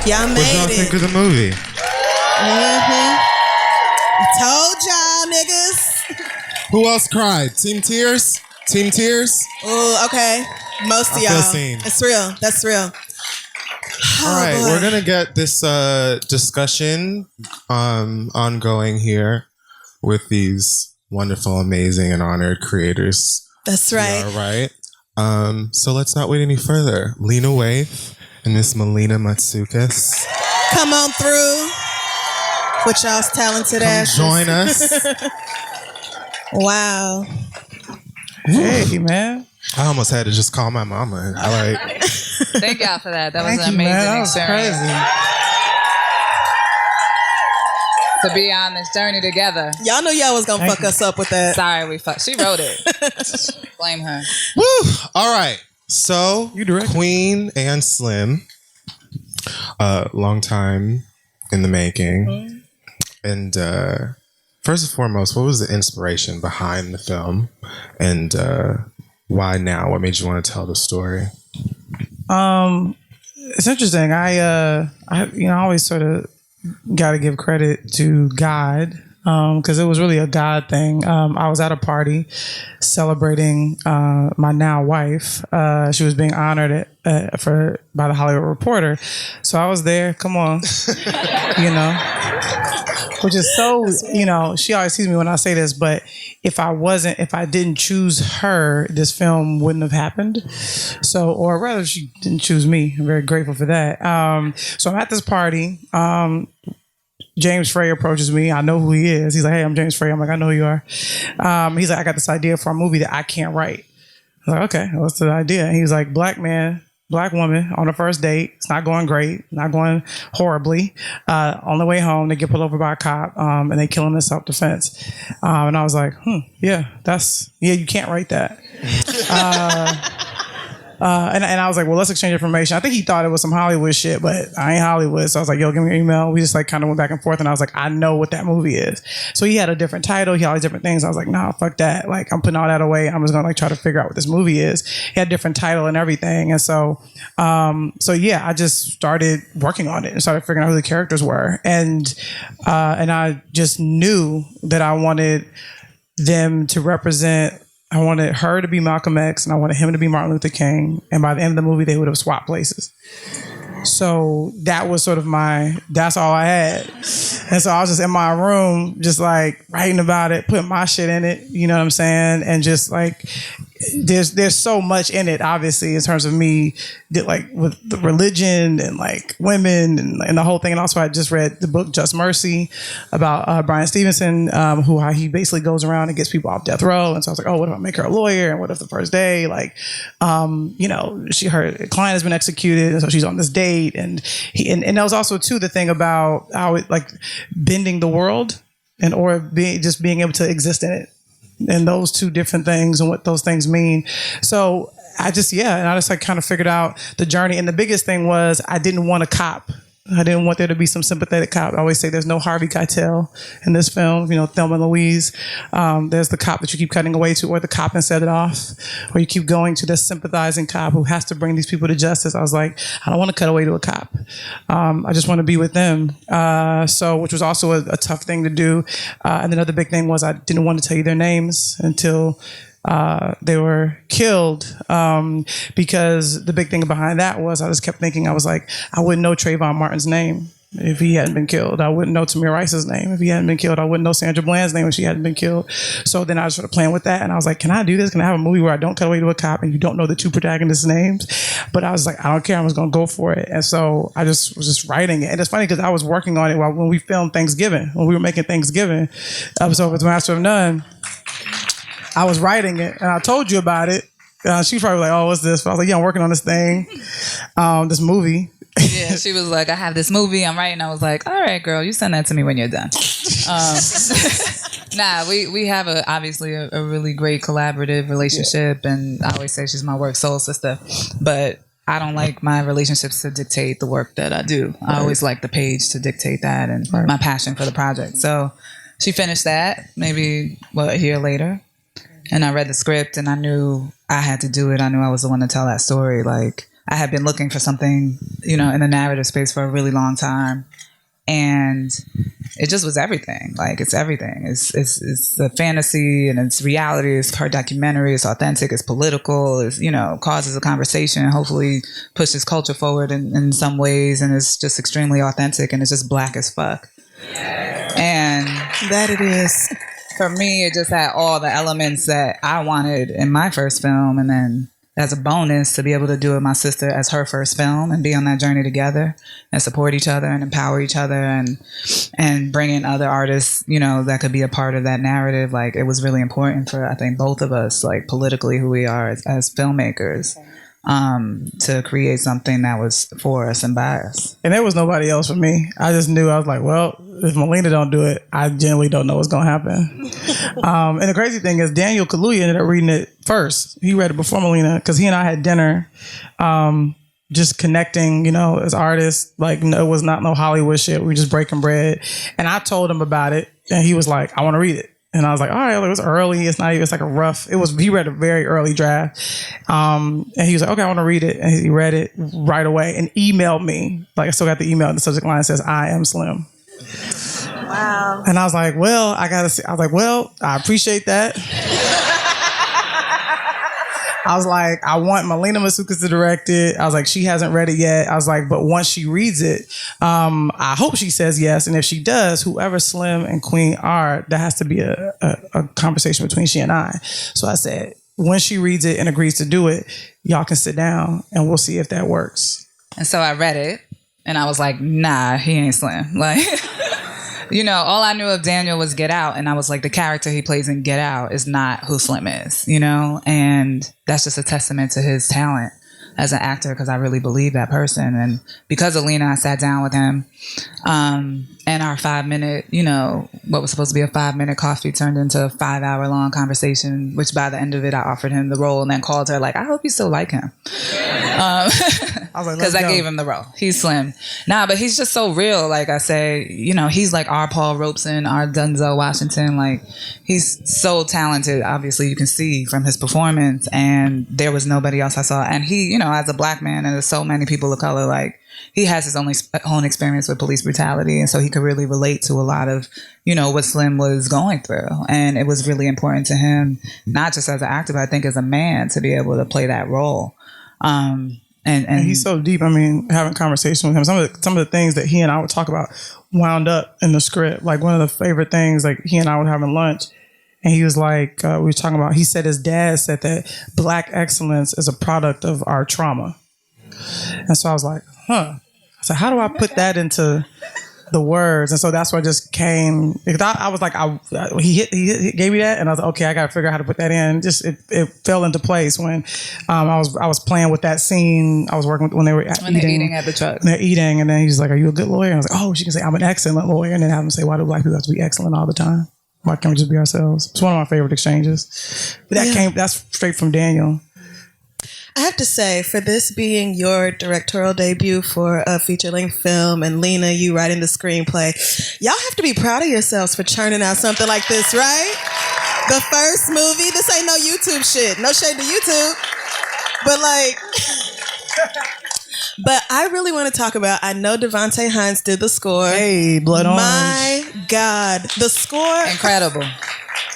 Y'all made What y'all think of the movie? Told y'all, niggas. Who else cried? Team Tears? Team Tears? Oh, okay. Most of I y'all. feel seen. It's real. That's real. All right, we're gonna get this discussion ongoing here with these wonderful, amazing, and honored creators. That's right. All right. So let's not wait any further. Lena Waithe and Miss Melina Matsoukas. Come on through with y'all's talented asses. Join us. Wow. Hey, man. I almost had to just call my mama. Thank y'all for that. That was Thank an you, amazing man. That was experience. crazy. To be on this journey together. Y'all knew y'all was gonna fuck us up with that. Sorry, we fucked. She wrote it. Blame her. Woo! All right. So, Queen and Slim, long time in the making. And first and foremost, what was the inspiration behind the film? And why now? What made you want to tell the story? It's interesting. I always sort of got to give credit to God because it was really a God thing. I was at a party celebrating my now wife. She was being honored by the Hollywood Reporter, so I was there. Come on, which is so, she always sees me when I say this, but if I didn't choose her, this film wouldn't have happened. So, or rather, she didn't choose me. I'm very grateful for that. So I'm at this party. James Frey approaches me. I know who he is. He's like, "Hey, I'm James Frey." I'm like, "I know who you are." He's like, "I got this idea for a movie that I can't write." I was like, "Okay, what's the idea?" And he was like, "Black man, Black woman on a first date. It's not going great, not going horribly. On the way home, they get pulled over by a cop, and they kill him in self-defense." And I was like, you can't write that. And I was like, well, let's exchange information. I think he thought it was some Hollywood shit, but I ain't Hollywood. So I was like, yo, give me your email. We just like kind of went back and forth. And I was like, I know what that movie is. So he had a different title. He had all these different things. I was like, nah, fuck that. Like, I'm putting all that away. I'm just going to like try to figure out what this movie is. He had a different title and everything. And so I just started working on it and started figuring out who the characters were. And I just knew that I wanted them to represent. I wanted her to be Malcolm X and I wanted him to be Martin Luther King. And by the end of the movie, they would have swapped places. So that was sort of that's all I had. And so I was just in my room, just like writing about it, putting my shit in it, you know what I'm saying? And just like, there's so much in it, obviously, in terms of me, like with the religion and like women and the whole thing. And also I just read the book Just Mercy about Brian Stevenson, how he basically goes around and gets people off death row. And so I was like, oh, what if I make her a lawyer? And what if the first day, like, her client has been executed. And so she's on this date. And that was also too the thing about how it like bending the world just being able to exist in it. And those two different things and what those things mean. So I just like kind of figured out the journey. And the biggest thing was I didn't want a cop. I didn't want there to be some sympathetic cop. I always say there's no Harvey Keitel in this film, Thelma and Louise. There's the cop that you keep cutting away to, or the cop and set it off, or you keep going to this sympathizing cop who has to bring these people to justice. I was like, I don't want to cut away to a cop. I just want to be with them. Which was also a tough thing to do. And another big thing was I didn't want to tell you their names until they were killed, because the big thing behind that was I just kept thinking, I was like, I wouldn't know Trayvon Martin's name if he hadn't been killed. I wouldn't know Tamir Rice's name if he hadn't been killed. I wouldn't know Sandra Bland's name if she hadn't been killed. So then I was sort of playing with that, and I was like, can I do this? Can I have a movie where I don't cut away to a cop and you don't know the two protagonists' names? But I was like, I don't care. I'm just going to go for it. And so I just was just writing it. And it's funny because I was working on it when we filmed Thanksgiving, when we were making Thanksgiving episode with Master of None. I was writing it, and I told you about it. She was probably like, oh, what's this? But I was like, yeah, I'm working on this thing, this movie. Yeah, she was like, I have this movie I'm writing. I was like, all right, girl, you send that to me when you're done. We have obviously a really great collaborative relationship, and I always say she's my work soul sister. But I don't like my relationships to dictate the work that I do. I always like the page to dictate that and my passion for the project. So she finished that maybe a year later. And I read the script and I knew I had to do it. I knew I was the one to tell that story. Like, I had been looking for something, you know, in the narrative space for a really long time. And it just was everything. Like, it's everything. It's the fantasy and it's reality. It's part documentary. It's authentic. It's political. It's, you know, causes a conversation. Hopefully pushes culture forward in some ways. And it's just extremely authentic. And it's just Black as fuck. And that it is. For me, it just had all the elements that I wanted in my first film. And then as a bonus to be able to do it with my sister as her first film and be on that journey together and support each other and empower each other and bring in other artists, you know, that could be a part of that narrative. Like, it was really important for, I think, both of us, like, politically who we are as filmmakers, to create something that was for us and by us. And there was nobody else for me. I just knew, I was like, well, if Melina don't do it, I generally don't know what's going to happen. And the crazy thing is Daniel Kaluuya ended up reading it first. He read it before Melina because he and I had dinner, just connecting, you know, as artists. Like, no, it was not no Hollywood shit. We were just breaking bread. And I told him about it and he was like, I want to read it. And I was like, all right, it was early. It's not even, it's like a rough, he read a very early draft. And he was like, okay, I want to read it. And he read it right away and emailed me. Like, I still got the email and the subject line says, I am Slim. Wow. And I was like, well, I appreciate that. I was like, I want Melina Matsoukas to direct it. I was like, she hasn't read it yet. I was like, but once she reads it, I hope she says yes. And if she does, whoever Slim and Queen are, that has to be a conversation between she and I. So I said, when she reads it and agrees to do it, y'all can sit down and we'll see if that works. And so I read it and I was like, nah, he ain't Slim. Like, you know, all I knew of Daniel was Get Out. And I was like, the character he plays in Get Out is not who Slim is, you know? And that's just a testament to his talent as an actor, because I really believe that person. And because of Lena, I sat down with him. And our 5-minute, you know, what was supposed to be a 5-minute coffee turned into a 5-hour-long conversation, which by the end of it, I offered him the role and then called her like, I hope you still like him. Because I gave him the role. He's Slim. Nah, but he's just so real. Like I say, you know, he's like our Paul Robeson, our Denzel Washington. Like, he's so talented. Obviously, you can see from his performance. And there was nobody else I saw. And he, you know, as a Black man, and there's so many people of color, like, he has his own experience with police brutality. And so he could really relate to a lot of, you know, what Slim was going through. And it was really important to him, not just as an actor, but I think as a man, to be able to play that role. And he's so deep. I mean, having conversation with him, some of the things that he and I would talk about wound up in the script. Like, one of the favorite things, like, he and I were having lunch and he was like, we were talking about, he said his dad said that Black excellence is a product of our trauma. And so I was like, huh. So how do I put that into the words? And so that's what just came. Because I was like, he gave me that, and I was like, okay, I got to figure out how to put that in. Just it fell into place when I was playing with that scene. I was working with when they're eating at the truck. They're eating, and then he's like, "Are you a good lawyer?" And I was like, "Oh, she can say I'm an excellent lawyer," and then have him say, "Why do Black people have to be excellent all the time? Why can't we just be ourselves?" It's one of my favorite exchanges. But that's straight from Daniel. I have to say, for this being your directorial debut for a feature-length film, and Lena, you writing the screenplay, y'all have to be proud of yourselves for churning out something like this, right? The first movie. This ain't no YouTube shit. No shade to YouTube. But like, but I really want to talk about, I know Devontae Hines did the score. Hey, Blood Orange. My God. The score. Incredible.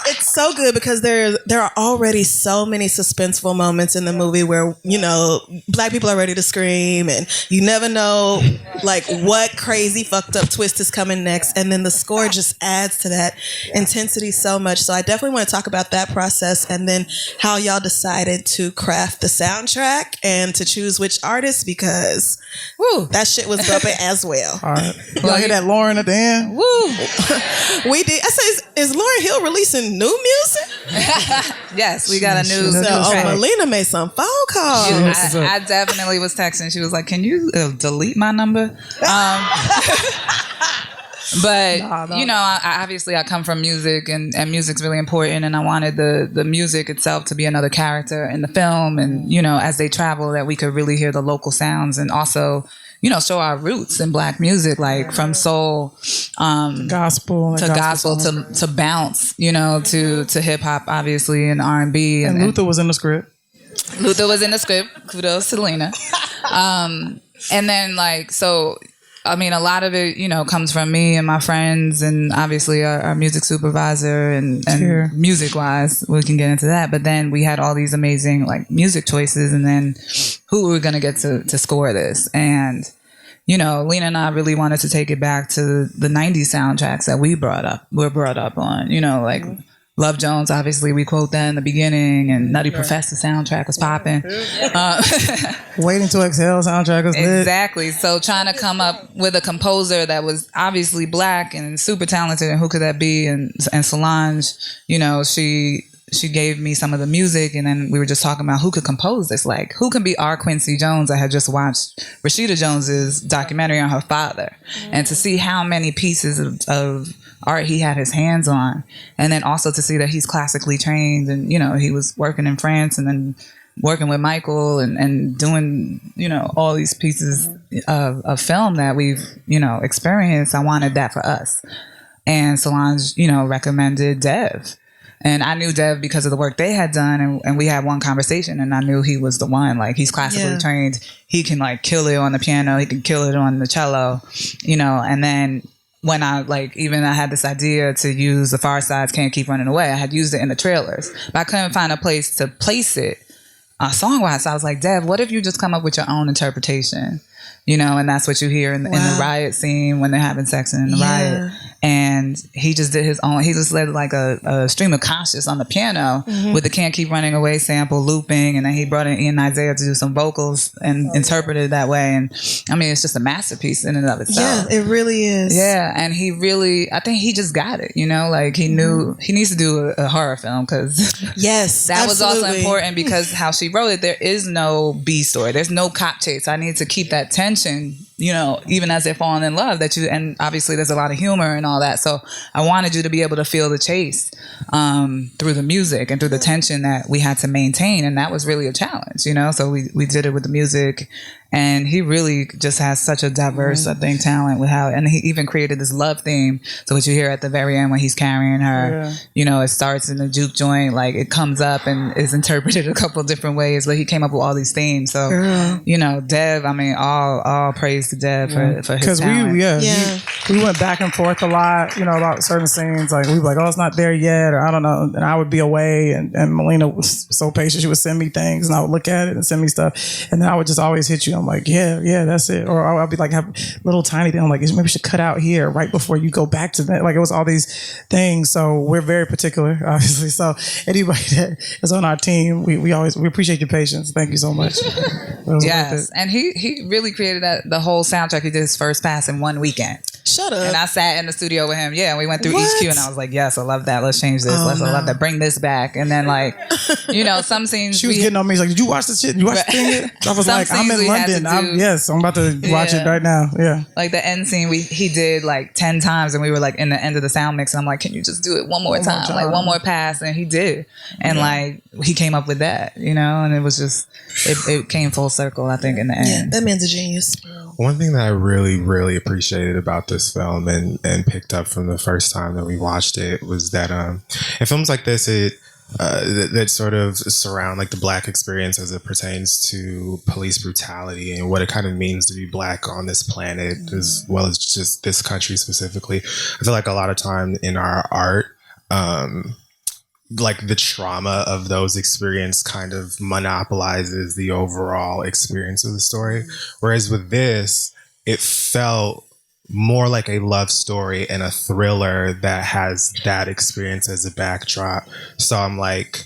It's so good because there are already so many suspenseful moments in the movie where, you know, Black people are ready to scream and you never know, like, what crazy fucked up twist is coming next. And then the score just adds to that intensity so much. So I definitely want to talk about that process and then how y'all decided to craft the soundtrack and to choose which artist, because that shit was bumping as well. All right. Y'all hear that Lauren at the end? Woo. We did. I said, is Lauryn Hill releasing new music? Yes, we got a new track. Melina made some phone calls. I definitely was texting. She was like, "Can you delete my number?" But you know, I come from music, and music's really important, and I wanted the music itself to be another character in the film, and you know, as they travel, that we could really hear the local sounds, and also, you know, show our roots in Black music, like from soul, gospel to bounce, you know, to hip hop, obviously, and R&B. And Luther was in the script. Luther was in the script. Kudos to Lena. And then like, so, I mean, a lot of it, you know, comes from me and my friends and obviously our music supervisor and music wise, we can get into that. But then we had all these amazing like music choices and then who were we going to get to score this? And, you know, Lena and I really wanted to take it back to the 90s soundtracks that we're brought up on, you know, like Love Jones, obviously we quote that in the beginning, and Nutty Professor soundtrack was popping. Waiting to Exhale soundtrack was lit. Exactly. So trying to come up with a composer that was obviously black and super talented, and who could that be? And Solange, you know, she gave me some of the music, and then we were just talking about who could compose this, like who can be our Quincy Jones. I had just watched Rashida Jones's documentary on her father, and to see how many pieces of art he had his hands on, and then also to see that he's classically trained, and you know he was working in France and then working with Michael and doing, you know, all these pieces of film that we've, you know, experienced. I wanted that for us, and Solange, you know, recommended Dev. And I knew Dev because of the work they had done, and we had one conversation, and I knew he was the one. Like, he's classically trained. He can like kill it on the piano. He can kill it on the cello, you know. And then when I had this idea to use The Far Side's Can't Keep Running Away, I had used it in the trailers, but I couldn't find a place to place it song-wise. So I was like, Dev, what if you just come up with your own interpretation? You know, and that's what you hear in the riot scene when they're having sex in the riot. And he just did his own. He just led like a stream of conscious on the piano with the Can't Keep Running Away sample looping. And then he brought in Ian Isaiah to do some vocals and interpreted it that way. And I mean, it's just a masterpiece in and of itself. Yeah, it really is. Yeah. And he really, I think he just got it, you know, like he knew he needs to do a horror film because yes, that was also important because how she wrote it, there is no B story. There's no cop chase. I need to keep that tension, you know, even as they're falling in love, and obviously there's a lot of humor and all that. So I wanted you to be able to feel the chase through the music and through the tension that we had to maintain. And that was really a challenge, you know? So we did it with the music, and he really just has such a diverse, I think, talent with how, and he even created this love theme. So what you hear at the very end when he's carrying her, you know, it starts in the juke joint, like it comes up and is interpreted a couple different ways, but he came up with all these themes. So, you know, Dev, I mean, all praise to Dev for his talent. We went back and forth a lot, you know, about certain scenes. Like we'd be like, oh, it's not there yet, or I don't know. And I would be away, and Melina was so patient. She would send me things, and I would look at it and send me stuff. And then I would just always hit you. I'm like, yeah, that's it. Or I'll be like, have little tiny thing. I'm like, maybe we should cut out here right before you go back to that. Like it was all these things. So we're very particular, obviously. So anybody that is on our team, we appreciate your patience. Thank you so much. Yes, and he really created the whole soundtrack. He did his first pass in one weekend. Shut up. And I sat in the studio with him. Yeah, and we went through each cue, and I was like, yes, I love that. Let's change this. I love that. Bring this back. And then, like, you know, some scenes. She was getting on me. She's like, did you watch this shit? You watch the thing yet? I was like, I'm in London. I'm about to watch it right now. Yeah. Like the end scene, he did like 10 times, and we were like in the end of the sound mix, and I'm like, can you just do it one more time? Like one more pass. And he did. And like, he came up with that, you know, and it was just, it came full circle, I think, in the end. Yeah, that man's a genius. One thing that I really, really appreciated about this film and picked up from the first time that we watched it was that in films like this, that sort of surround like the Black experience as it pertains to police brutality and what it kind of means to be Black on this planet, as well as just this country specifically. I feel like a lot of time in our art, like the trauma of those experiences kind of monopolizes the overall experience of the story. Whereas with this, it felt more like a love story and a thriller that has that experience as a backdrop. So I'm like,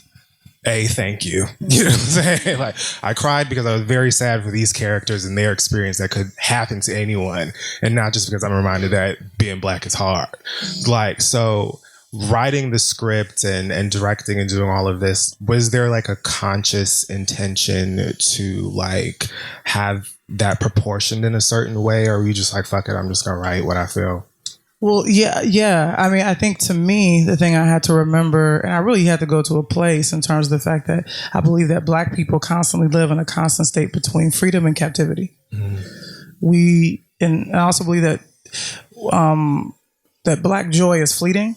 hey, thank you. You know what I'm saying? Like, I cried because I was very sad for these characters and their experience that could happen to anyone. And not just because I'm reminded that being Black is hard. Like, so writing the script and directing and doing all of this, was there like a conscious intention to like have that proportioned in a certain way, or were you just like, fuck it, I'm just gonna write what I feel? Well, yeah. I mean, I think to me, the thing I had to remember, and I really had to go to a place in terms of the fact that I believe that Black people constantly live in a constant state between freedom and captivity. And I also believe that that Black joy is fleeting.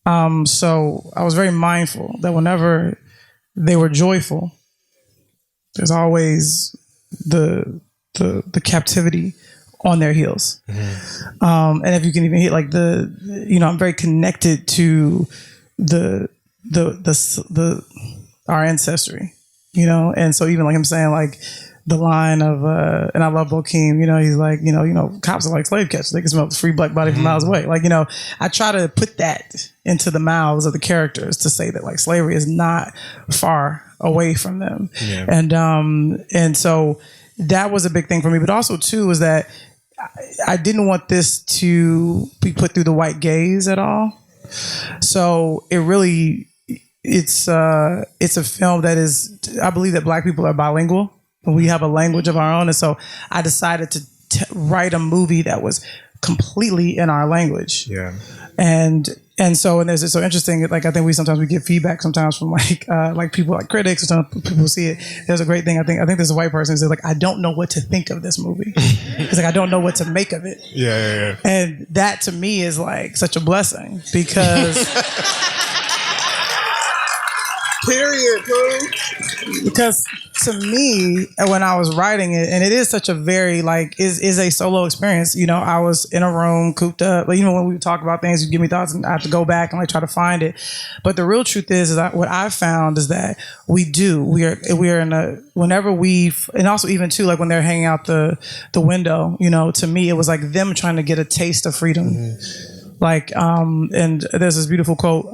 So I was very mindful that whenever they were joyful, there's always the captivity on their heels. And if you can even hit like I'm very connected to the our ancestry, and so even like I'm saying, like the line of and I love Bokeem, he's like, cops are like slave catchers, they can smell the free black body from miles away. Like, I try to put that into the mouths of the characters to say that like slavery is not far away from them. Yeah. And so that was a big thing for me, but also too is that I didn't want this to be put through the white gaze at all. So it's a film that is, I believe that Black people are bilingual. We have a language of our own. And so I decided to write a movie that was completely in our language. Yeah. And there's it's so interesting. Like, I think we get feedback sometimes from like people, like critics, or some people see it. There's a great thing. I think there's a white person who says like, I don't know what to think of this movie. It's like, I don't know what to make of it. Yeah. And that to me is like such a blessing because period, bro. Because to me, when I was writing it, and it is such a very is a solo experience. I was in a room, cooped up. Like, when we talk about things, you give me thoughts, and I have to go back and try to find it. But the real truth is that what I've found is that we are in a whenever and also even too like when they're hanging out the window. To me, it was like them trying to get a taste of freedom. Mm-hmm. And there's this beautiful quote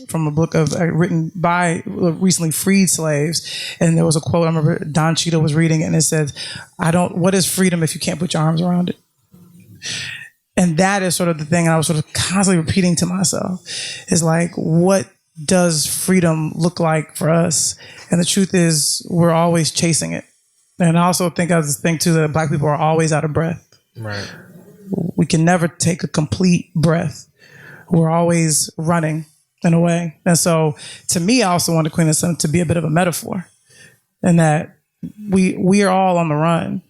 from a book written by recently freed slaves, and there was a quote I remember Don Cheadle was reading it, and it says, what is freedom if you can't put your arms around it? And that is sort of the thing I was sort of constantly repeating to myself, is like, what does freedom look like for us? And the truth is, we're always chasing it. And I also think too that Black people are always out of breath. Right. We can never take a complete breath. We're always running in a way. And so to me, I also wanted Queen and Slim to be a bit of a metaphor, in that we are all on the run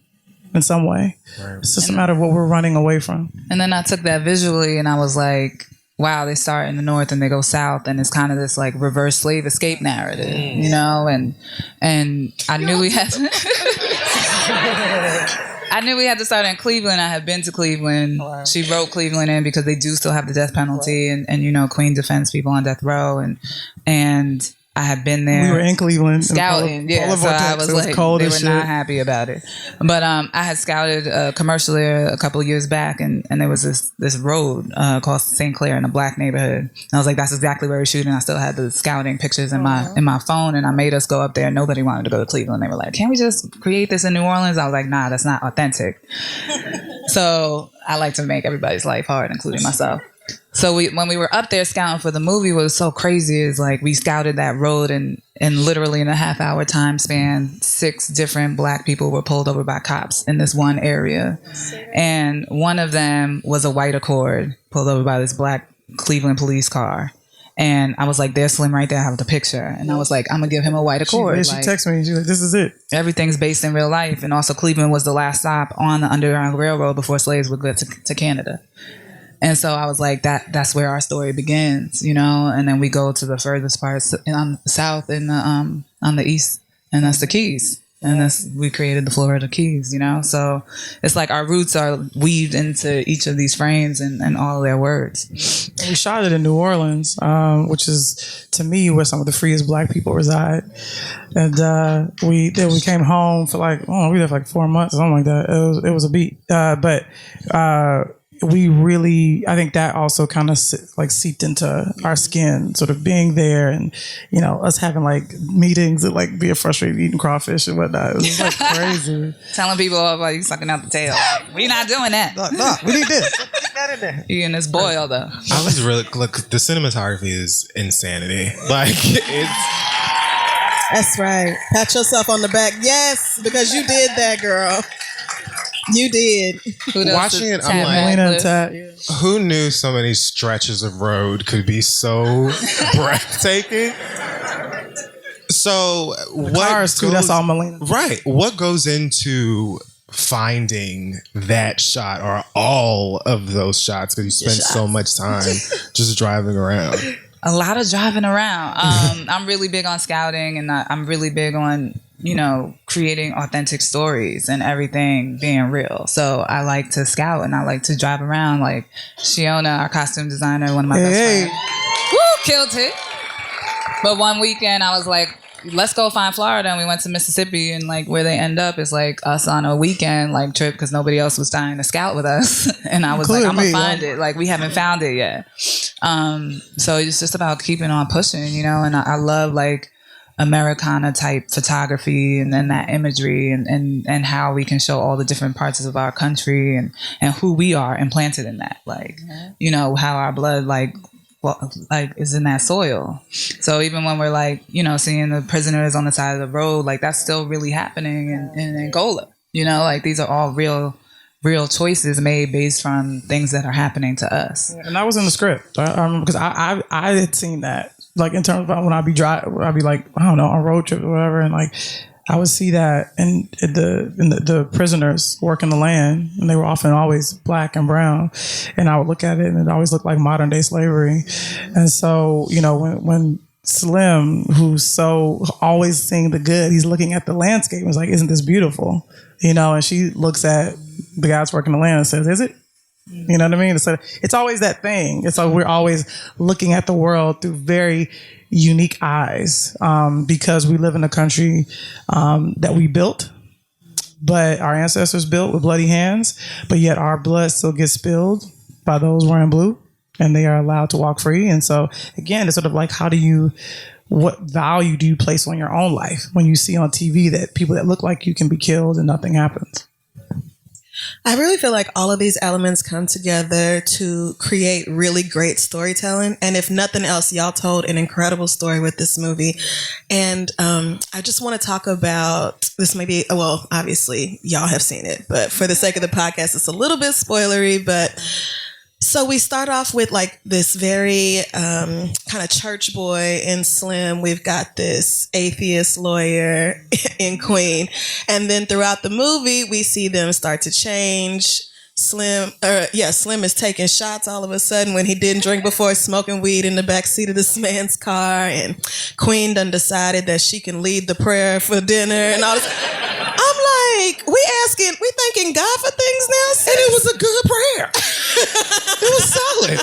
in some way. Right. It's just a matter of what we're running away from. And then I took that visually and I was like, wow, they start in the north and they go south, and it's kind of this like reverse slave escape narrative, and I knew we had to start in Cleveland. I had been to Cleveland. Wow. She wrote Cleveland in because they do still have the death penalty, and Queen defends people on death row, and I had been there. We were in Cleveland scouting. So I was like, cold, they were not happy about it. But I had scouted a commercial there a couple of years back, and there was this road called St. Clair in a Black neighborhood. And I was like, that's exactly where we're shooting. I still had the scouting pictures in my phone, and I made us go up there. Nobody wanted to go to Cleveland. They were like, can't we just create this in New Orleans? I was like, nah, that's not authentic. So I like to make everybody's life hard, including myself. So when we were up there scouting for the movie, what was so crazy is like we scouted that road, and literally in a half-hour time span, 6 different Black people were pulled over by cops in this one area. And one of them was a white Accord pulled over by this Black Cleveland police car. And I was like, there's Slim right there. I have the picture. And I was like, I'm going to give him a white Accord. She texted me. She's like, this is it. Everything's based in real life. And also Cleveland was the last stop on the Underground Railroad before slaves would go to Canada. And so I was like, that's where our story begins, and then we go to the furthest parts on the south and on the east, and that's the Keys. And we created the Florida Keys, So it's like our roots are weaved into each of these frames and all their words. And we shot it in New Orleans, which is, to me, where some of the freest Black people reside. And we came home for we were there for 4 months, something like that. It was a beat. But we really, I think that also kind of seeped into our skin, sort of being there, and us having meetings and being frustrated eating crawfish and whatnot. It was crazy. Telling people about you sucking out the tail. We're not doing that. No, we need this. Put that in there. You and this boil though. I was really the cinematography is insanity. It's. That's right. Pat yourself on the back. Yes, because you did that, girl. You did. Watching it, I'm like, who knew so many stretches of road could be so breathtaking? So what cars too, that's all Melina. Right. What goes into finding that shot or all of those shots? Because you spend so much time just driving around. A lot of driving around. I'm really big on scouting, and I'm really big on creating authentic stories and everything being real. So I like to scout and I like to drive around. Like Shiona, our costume designer, one of my best friends. Woo, killed it. But one weekend I was like, let's go find Florida, and we went to Mississippi, and like where they end up is like us on a weekend like trip because nobody else was dying to scout with us. And I was Including like, I'm gonna me, find it. Like we haven't found it yet. So it's just about keeping on pushing, and I love like Americana type photography and then that imagery and how we can show all the different parts of our country and who we are implanted in that, like how our blood like is in that soil. So even when we're like seeing the prisoners on the side of the road, like that's still really happening in Angola. Like these are all real choices made based from things that are happening to us. And that was in the script. I remember because I had seen that, like in terms of when I'd be like, I don't know, on road trip or whatever, and like I would see that in the prisoners working the land, and they were often always black and brown, and I would look at it and it always looked like modern day slavery. And so when Slim, who's so always seeing the good, he's looking at the landscape and was like, isn't this beautiful? And she looks at the guys working the land and says, is it? You know what I mean? So it's always that thing. It's like we're always looking at the world through very unique eyes, because we live in a country that we built, but our ancestors built with bloody hands, but yet our blood still gets spilled by those wearing blue, and they are allowed to walk free. And so again, it's sort of like, what value do you place on your own life when you see on TV that people that look like you can be killed and nothing happens? I really feel like all of these elements come together to create really great storytelling. And if nothing else, y'all told an incredible story with this movie. And I just want to talk about this. Maybe, well, obviously y'all have seen it, but for the sake of the podcast, it's a little bit spoilery. But so we start off with like this very kind of church boy in Slim. We've got this atheist lawyer in Queen. And then throughout the movie, we see them start to change. Slim is taking shots all of a sudden when he didn't drink before, smoking weed in the back seat of this man's car. And Queen done decided that she can lead the prayer for dinner and all this. I'm like, we thanking God for things now? Sis? And it was a good prayer. It was solid.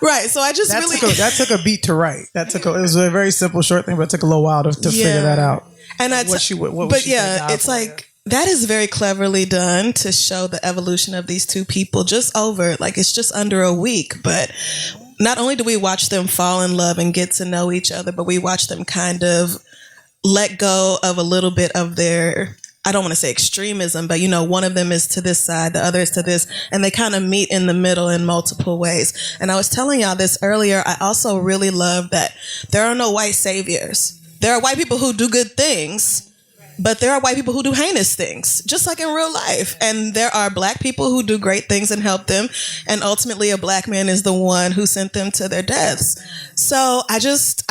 Right. So I just that took a beat to write. It was a very simple, short thing, but it took a little while to figure that out. And it's like, that is very cleverly done to show the evolution of these two people just over, like it's just under a week. But not only do we watch them fall in love and get to know each other, but we watch them kind of let go of a little bit of their, I don't want to say extremism, but one of them is to this side, the other is to this, and they kind of meet in the middle in multiple ways. And I was telling y'all this earlier, I also really love that there are no white saviors. There are white people who do good things, but there are white people who do heinous things, just like in real life. And there are black people who do great things and help them. And ultimately, a black man is the one who sent them to their deaths. So I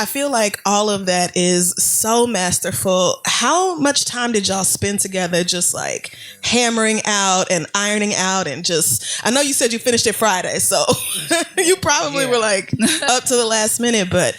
feel like all of that is so masterful. How much time did y'all spend together just like hammering out and ironing out and I know you said you finished it Friday, so you probably were like up to the last minute, but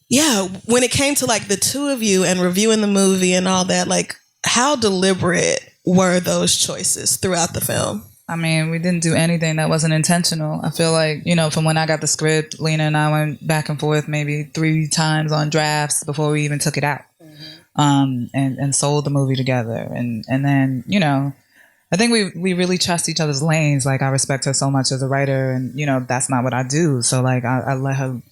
yeah, when it came to like the two of you and reviewing the movie and all that, like how deliberate were those choices throughout the film? I mean, we didn't do anything that wasn't intentional. I feel like, from when I got the script, Lena and I went back and forth maybe 3 times on drafts before we even took it out, and sold the movie together. And then, I think we really trust each other's lanes. Like I respect her so much as a writer, and, that's not what I do. So like I let her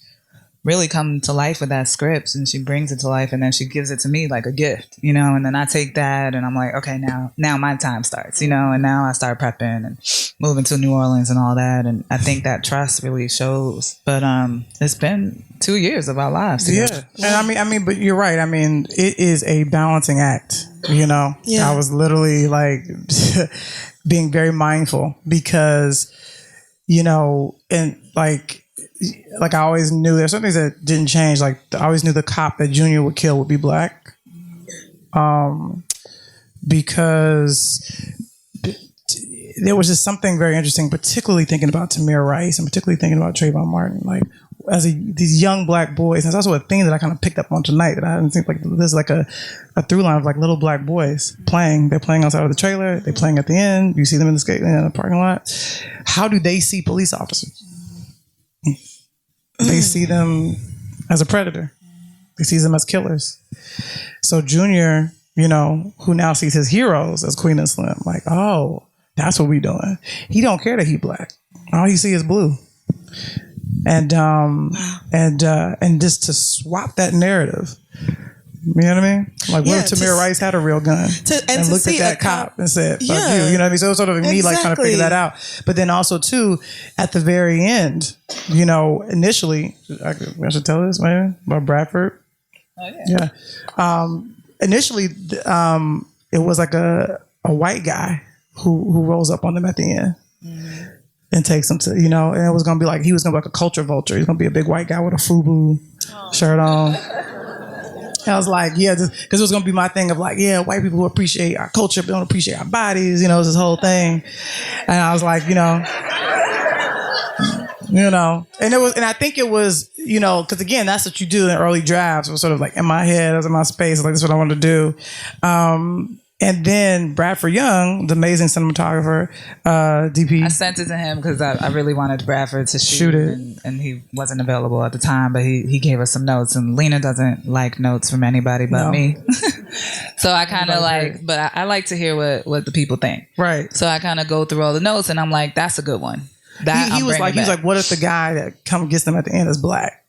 really come to life with that script, and she brings it to life, and then she gives it to me like a gift, and then I take that and I'm like, okay, now my time starts, and now I start prepping and moving to New Orleans and all that. And I think that trust really shows. But it's been 2 years of our lives together. Yeah. And I mean, but you're right. I mean, it is a balancing act, Yeah. I was literally like being very mindful because, and like I always knew there's some things that didn't change. Like I always knew the cop that Junior would kill would be black, because there was just something very interesting, particularly thinking about Tamir Rice and particularly thinking about Trayvon Martin. Like these young black boys. And it's also a thing that I kind of picked up on tonight that I didn't think like there's like a through line of like little black boys playing. They're playing outside of the trailer. They're playing at the end. You see them in the parking lot. How do they see police officers? They see them as a predator. They see them as killers. So Junior, you know, who now sees his heroes as Queen and Slim, like, oh, that's what we doing. He don't care that he black. All you see is blue. And just to swap that narrative. You know what I mean? Like, what if Tamir Rice had a real gun and looked at that cop and said, fuck you? You know what I mean? So it was sort of me like trying to figure that out. But then also too, at the very end, you know, initially, I should tell this maybe about Bradford. Oh yeah. Yeah. Initially, it was like a white guy who rolls up on them at the end. Mm-hmm. And takes them to, you know, and it was going to be like, he was going to be like a culture vulture. He's going to be a big white guy with a FUBU shirt on. I was like, yeah, because it was going to be my thing of like, yeah, white people who appreciate our culture but don't appreciate our bodies, you know, it's this whole thing. And I was like, you know, and I think it was, you know, because again, that's what you do in early drafts. It was sort of like in my head, I was in my space, like, this is what I wanted to do. And then Bradford Young, the amazing cinematographer, DP. I sent it to him because I really wanted Bradford to shoot it. And he wasn't available at the time, but he gave us some notes. And Lena doesn't like notes from anybody but me. So I kind of like, but I like to hear what the people think. Right. So I kind of go through all the notes and I'm like, that's a good one. He was like, what if the guy that gets them at the end is black?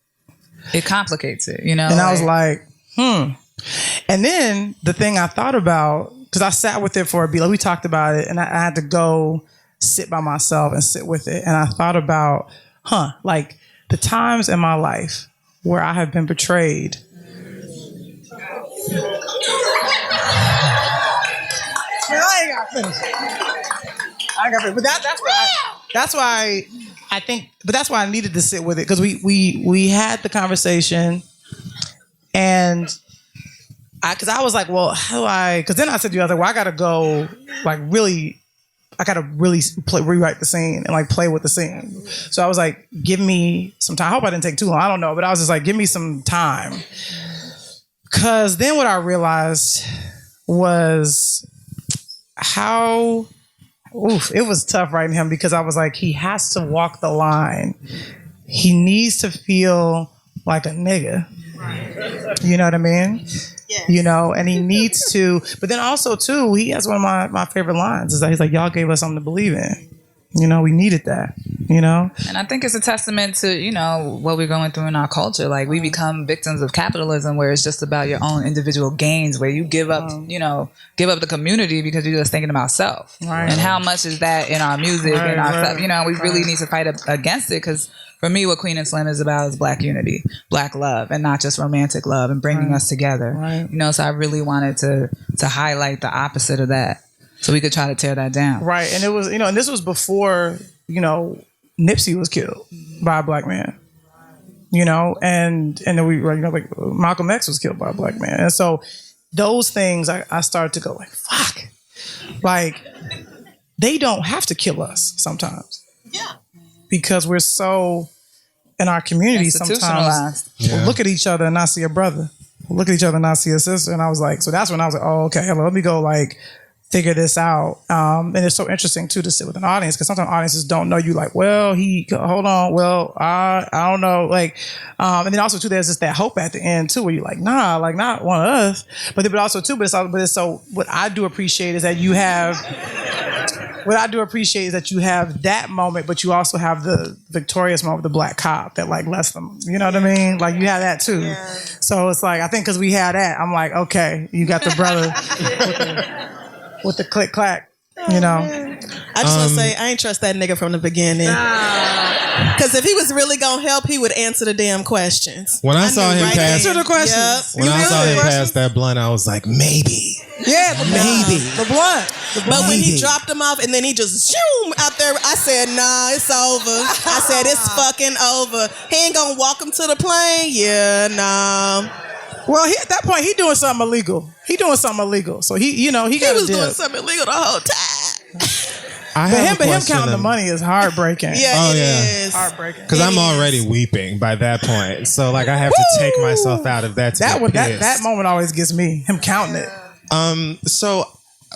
It complicates it, you know? And I was like, And then the thing I thought about, because I sat with it for a beat, like we talked about it, and I had to go sit by myself and sit with it. And I thought about, like the times in my life where I have been betrayed. I ain't got finished. But that's why I think. But that's why I needed to sit with it, because we had the conversation, and because I was like, well, how do I? Because then I said to you, I was like, well, I gotta go, like really, I gotta really rewrite the scene and like play with the scene. So I was like, give me some time. I hope I didn't take too long. I don't know, but I was just like, give me some time. Because then what I realized was how, it was tough writing him, because I was like, he has to walk the line. He needs to feel like a nigga. You know what I mean? Yes. You know, and he needs to, but then also too, he has one of my favorite lines is that he's like, y'all gave us something to believe in. You know, we needed that, you know? And I think it's a testament to, you know, what we're going through in our culture. Like, we become victims of capitalism, where it's just about your own individual gains, where you give up, you know, give up the community because you're just thinking about self. Right. And how much is that in our music and our stuff? You know, we really need to fight against it, because for me, what Queen and Slim is about is Black unity, Black love, and not just romantic love, and bringing us together. Right. You know, so I really wanted to highlight the opposite of that, so we could try to tear that down. Right. And it was, you know, and this was before, you know, Nipsey was killed by a Black man. You know, and then we, you know, like Malcolm X was killed by a Black man. And so those things, I started to go like, fuck. Like, they don't have to kill us sometimes. Yeah. Because we're so, in our community sometimes, we'll look at each other and not see a brother. We'll look at each other and not see a sister. And I was like, so that's when I was like, oh, okay, let me go like figure this out. And it's so interesting too to sit with an audience, because sometimes audiences don't know you, like, well, hold on, well, I don't know. Like, and then also too, there's just that hope at the end too, where you're like, nah, like not one of us. But also too, but it's so, what I do appreciate is that you have, that moment, but you also have the victorious moment with the Black cop that like lets them, you know what I mean? Like, you have that too. Yeah. So it's like, I think because we had that, I'm like, okay, you got the brother with the click clack, you know. I just want to say, I ain't trust that nigga from the beginning. Because if he was really gonna help, he would answer the damn questions. When I saw him pass the questions. When I saw him pass that blunt, I was like, maybe. Yeah, maybe. The blunt. But when he dropped him off and then he just zoom out there, I said, nah, it's over. I said, it's fucking over. He ain't gonna walk him to the plane? Yeah, nah. Well, at that point, he doing something illegal. So he, you know, he got was doing something illegal the whole time. But him counting the money is heartbreaking. Yeah, it is heartbreaking. Because I'm already weeping by that point, so like I have to take myself out of that. That moment always gets me. Him counting it. So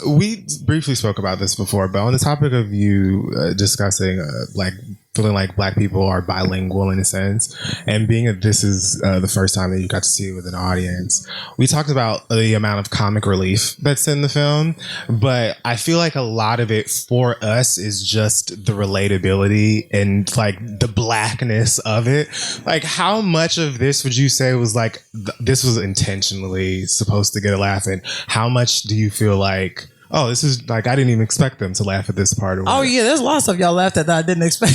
we briefly spoke about this before, but on the topic of you discussing like feeling like Black people are bilingual in a sense, and being that this is the first time that you got to see it with an audience, we talked about the amount of comic relief that's in the film, but I feel like a lot of it for us is just the relatability and like the Blackness of it. Like, how much of this would you say was like this was intentionally supposed to get a laugh, and how much do you feel like, oh, this is like, I didn't even expect them to laugh at this part. Oh yeah, there's lots of y'all laughed at that I didn't expect.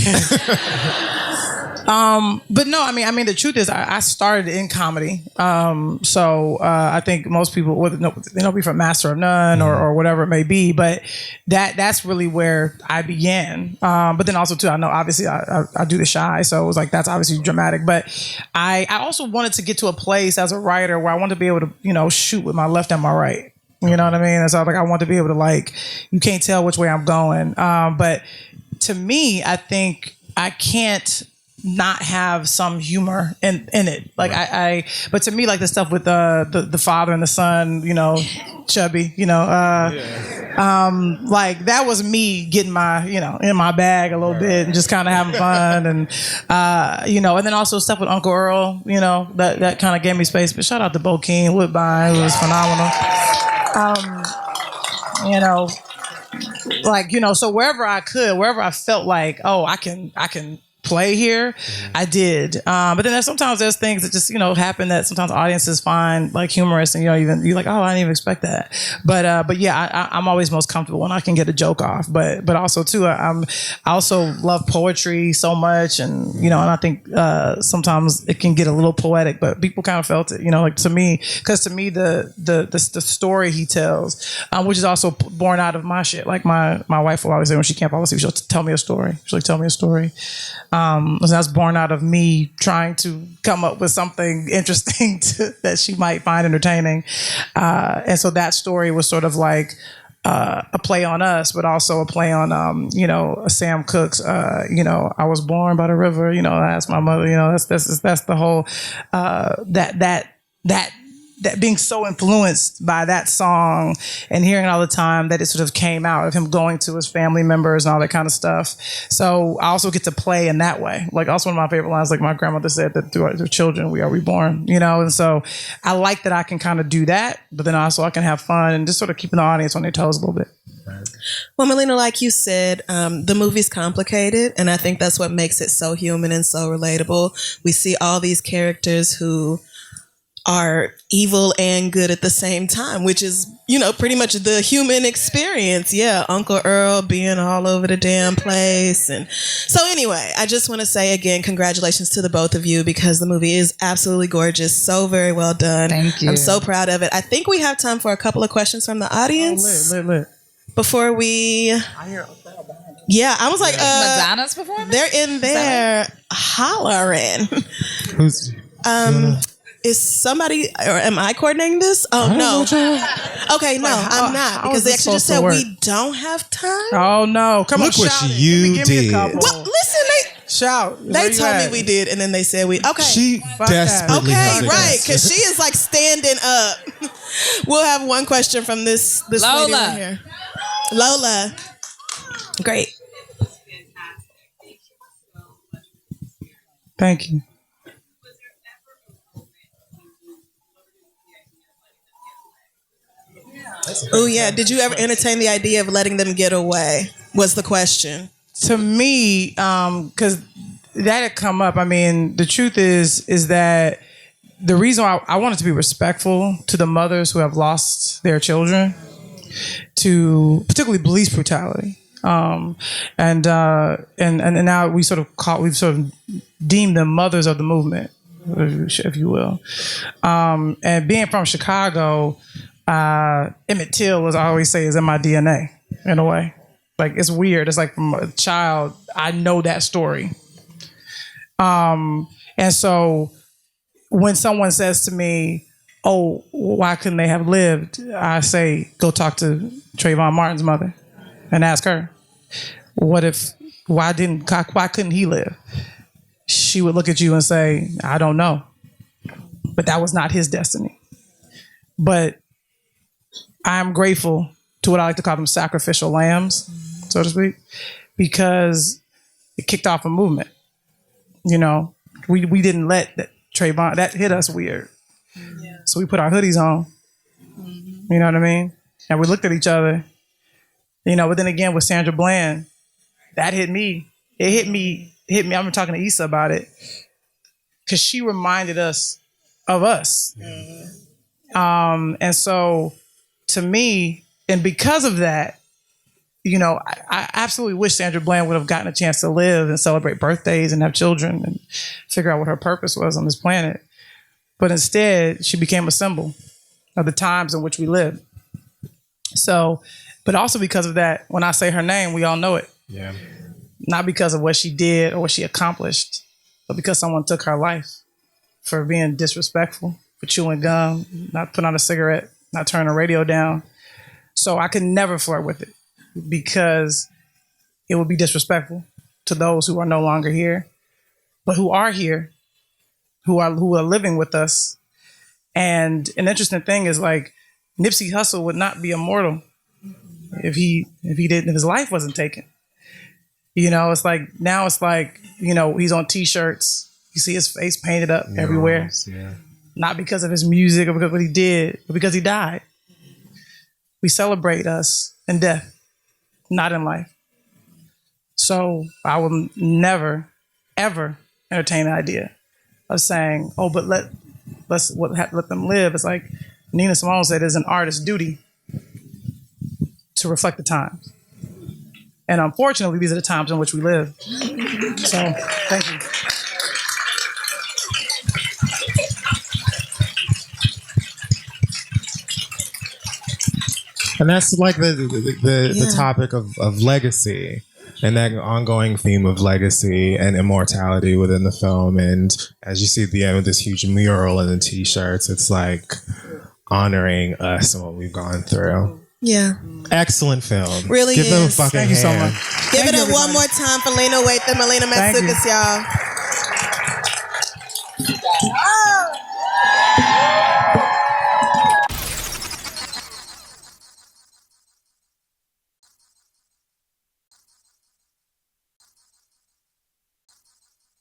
But no, I mean, the truth is, I started in comedy. So I think most people, they know me from Master of None or whatever it may be, but that's really where I began. But then also too, I know obviously I do the Shy, so it was like that's obviously dramatic. But I also wanted to get to a place as a writer where I wanted to be able to shoot with my left and my right. You know what I mean? And so like I want to be able to, like, you can't tell which way I'm going. But to me, I think I can't not have some humor in it. Like but to me, like the stuff with the father and the son, chubby, like that was me getting my, in my bag a little bit and just kind of having fun. And, and then also stuff with Uncle Earl, that kind of gave me space. But shout out to Bo King, Woodbine, who was phenomenal. So wherever I felt like, oh, I can play here, I did. But then there's things that just, happen that sometimes audiences find like humorous, and you're like, oh, I didn't even expect that. But yeah, I'm always most comfortable when I can get a joke off. But also too, I also love poetry so much, and and I think sometimes it can get a little poetic, but people kind of felt it, like to me, because to me the story he tells, which is also born out of my shit. Like my wife will always say when she can't fall asleep, she'll tell me a story. She'll like, tell me a story. So that's born out of me trying to come up with something interesting that she might find entertaining. And so that story was sort of like a play on us, but also a play on, Sam Cooke's, I was born by the river, that's my mother, that's the whole, that being so influenced by that song and hearing it all the time, that it sort of came out of him going to his family members and all that kind of stuff. So I also get to play in that way. Like, also one of my favorite lines, like my grandmother said, that through our children we are reborn, and so I like that I can kind of do that, but then also I can have fun and just sort of keeping the audience on their toes a little bit. Well, Melina, like you said, the movie's complicated, and I think that's what makes it so human and so relatable. We see all these characters who are evil and good at the same time, which is, pretty much the human experience. Yeah, Uncle Earl being all over the damn place. And so anyway, I just want to say again, congratulations to the both of you, because the movie is absolutely gorgeous. So very well done. Thank you. I'm so proud of it. I think we have time for a couple of questions from the audience. Lit. Before we... Yeah, I was like... Madonna's performance? They're in there hollering. Who's... Is somebody, or am I coordinating this? Oh, no. Okay, no, I'm not. Because they actually just said we don't have time. Oh, no. Come on, look what shout you it. Give me did. a couple. Well, listen, shout. they told me we did, and then they said we, okay. She desperately Okay, has it. right, because she is like standing up. We'll have one question from this lady Lola. right here. Lola. Great. Thank you. Oh, yeah. Did you ever entertain the idea of letting them get away? Was the question. To me, because that had come up. I mean, the truth is that the reason why I wanted to be respectful to the mothers who have lost their children to particularly police brutality. And now we've sort of deemed them mothers of the movement, if you will. And being from Chicago, Emmett Till, as I always say, is in my DNA in a way. Like, it's weird. It's like from a child, I know that story. And so when someone says to me, oh, why couldn't they have lived? I say, go talk to Trayvon Martin's mother and ask her. Why couldn't he live? She would look at you and say, I don't know. But that was not his destiny. But I'm grateful to what I like to call them sacrificial lambs, so to speak, because it kicked off a movement. You know, we didn't let that Trayvon, that hit us weird. Yeah. So we put our hoodies on. Mm-hmm. You know what I mean? And we looked at each other. You know, but then again with Sandra Bland, that hit me. It hit me. I'm talking to Issa about it because she reminded us of us. Mm-hmm. And so to me, and because of that, you know, I absolutely wish Sandra Bland would have gotten a chance to live and celebrate birthdays and have children and figure out what her purpose was on this planet. But instead, she became a symbol of the times in which we live. So, but also because of that, when I say her name, we all know it. Yeah. Not because of what she did or what she accomplished, but because someone took her life for being disrespectful, for chewing gum, not putting on a cigarette, not turning the radio down. So I could never flirt with it because it would be disrespectful to those who are no longer here, but who are here, who are living with us. And an interesting thing is like Nipsey Hussle would not be immortal if his life wasn't taken. You know, it's like now it's like, you know, he's on T-shirts. You see his face painted up everywhere. Yeah. Not because of his music or because of what he did, but because he died. We celebrate us in death, not in life. So I will never, ever entertain the idea of saying, oh, but let them live. It's like Nina Simone said, it's an artist's duty to reflect the times. And unfortunately, these are the times in which we live. So, thank you. And that's like the topic of legacy and that ongoing theme of legacy and immortality within the film. And as you see at the end with this huge mural and the T-shirts, it's like honoring us and what we've gone through. Yeah. Excellent film. Really Give is. them a fucking Thank you so hand. much. Give it up one more time for Lena Waithe and Melina Matsoukas, y'all.